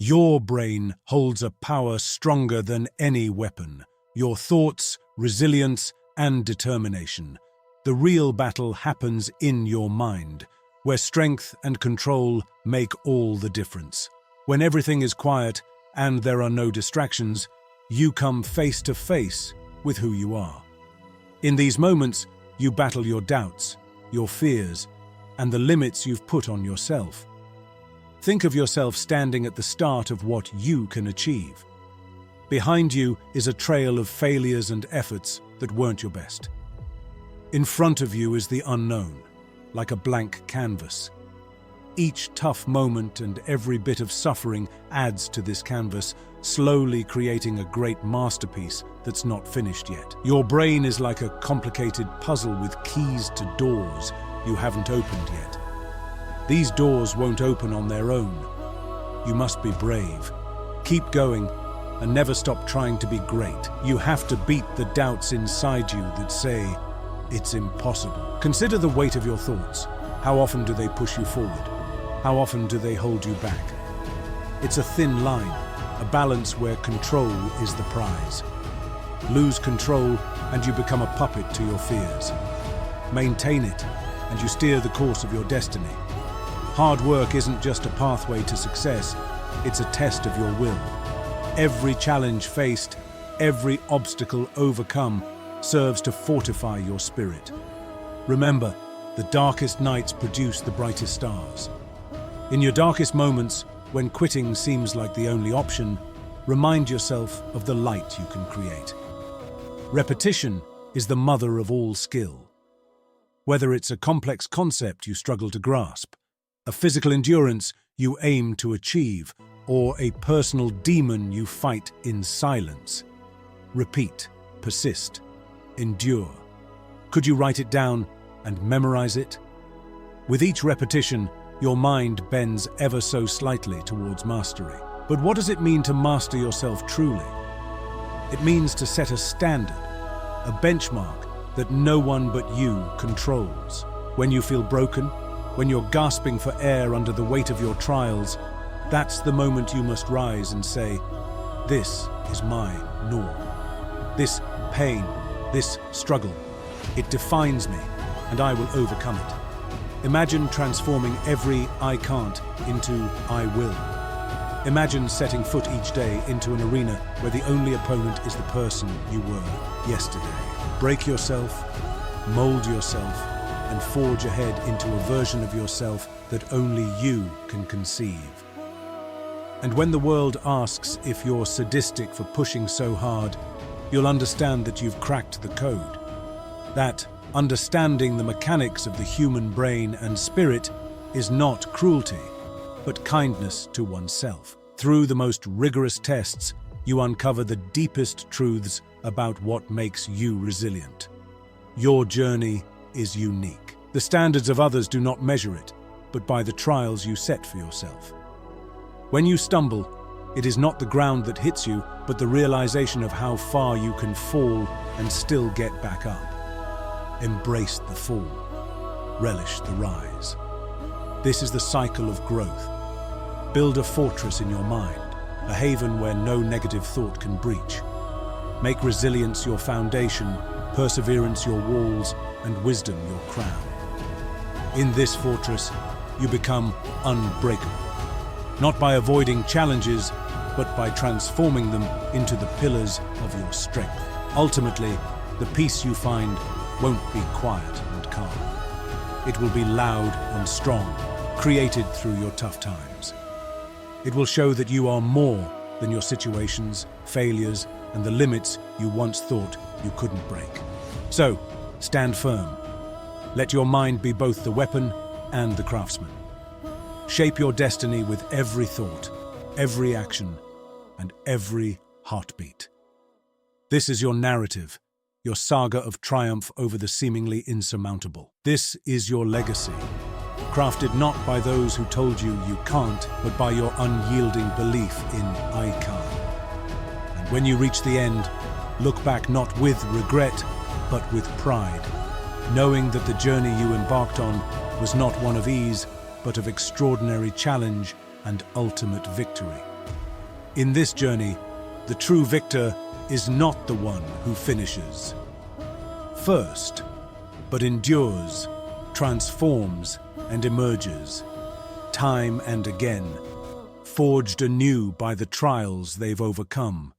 Your brain holds a power stronger than any weapon. Your thoughts, resilience, and determination. The real battle happens in your mind, where strength and control make all the difference. When everything is quiet and there are no distractions, you come face to face with who you are. In these moments, you battle your doubts, your fears, and the limits you've put on yourself. Think of yourself standing at the start of what you can achieve. Behind you is a trail of failures and efforts that weren't your best. In front of you is the unknown, like a blank canvas. Each tough moment and every bit of suffering adds to this canvas, slowly creating a great masterpiece that's not finished yet. Your brain is like a complicated puzzle with keys to doors you haven't opened yet. These doors won't open on their own. You must be brave. Keep going and never stop trying to be great. You have to beat the doubts inside you that say, it's impossible. Consider the weight of your thoughts. How often do they push you forward? How often do they hold you back? It's a thin line, a balance where control is the prize. Lose control and you become a puppet to your fears. Maintain it and you steer the course of your destiny. Hard work isn't just a pathway to success, it's a test of your will. Every challenge faced, every obstacle overcome, serves to fortify your spirit. Remember, the darkest nights produce the brightest stars. In your darkest moments, when quitting seems like the only option, remind yourself of the light you can create. Repetition is the mother of all skill. Whether it's a complex concept you struggle to grasp, a physical endurance you aim to achieve, or a personal demon you fight in silence, repeat, persist, endure. Could you write it down and memorize it? With each repetition, your mind bends ever so slightly towards mastery. But what does it mean to master yourself truly? It means to set a standard, a benchmark that no one but you controls. When you feel broken, when you're gasping for air under the weight of your trials, that's the moment you must rise and say, this is my norm. This pain, this struggle, it defines me, and I will overcome it. Imagine transforming every I can't into I will. Imagine setting foot each day into an arena where the only opponent is the person you were yesterday. Break yourself, mold yourself, and forge ahead into a version of yourself that only you can conceive. And when the world asks if you're sadistic for pushing so hard, you'll understand that you've cracked the code. That understanding the mechanics of the human brain and spirit is not cruelty, but kindness to oneself. Through the most rigorous tests, you uncover the deepest truths about what makes you resilient. Your journey is unique. The standards of others do not measure it, but by the trials you set for yourself. When you stumble, it is not the ground that hits you, but the realization of how far you can fall and still get back up. Embrace the fall. Relish the rise. This is the cycle of growth. Build a fortress in your mind, a haven where no negative thought can breach. Make resilience your foundation, perseverance your walls, and wisdom your crown. In this fortress, you become unbreakable. Not by avoiding challenges, but by transforming them into the pillars of your strength. Ultimately, the peace you find won't be quiet and calm. It will be loud and strong, created through your tough times. It will show that you are more than your situations, failures, and the limits you once thought you couldn't break. So, stand firm. Let your mind be both the weapon and the craftsman. Shape your destiny with every thought, every action, and every heartbeat. This is your narrative, your saga of triumph over the seemingly insurmountable. This is your legacy, crafted not by those who told you you can't, but by your unyielding belief in I can. And when you reach the end, look back not with regret, but with pride, knowing that the journey you embarked on was not one of ease, but of extraordinary challenge and ultimate victory. In this journey, the true victor is not the one who finishes first, but endures, transforms, and emerges, time and again, forged anew by the trials they've overcome.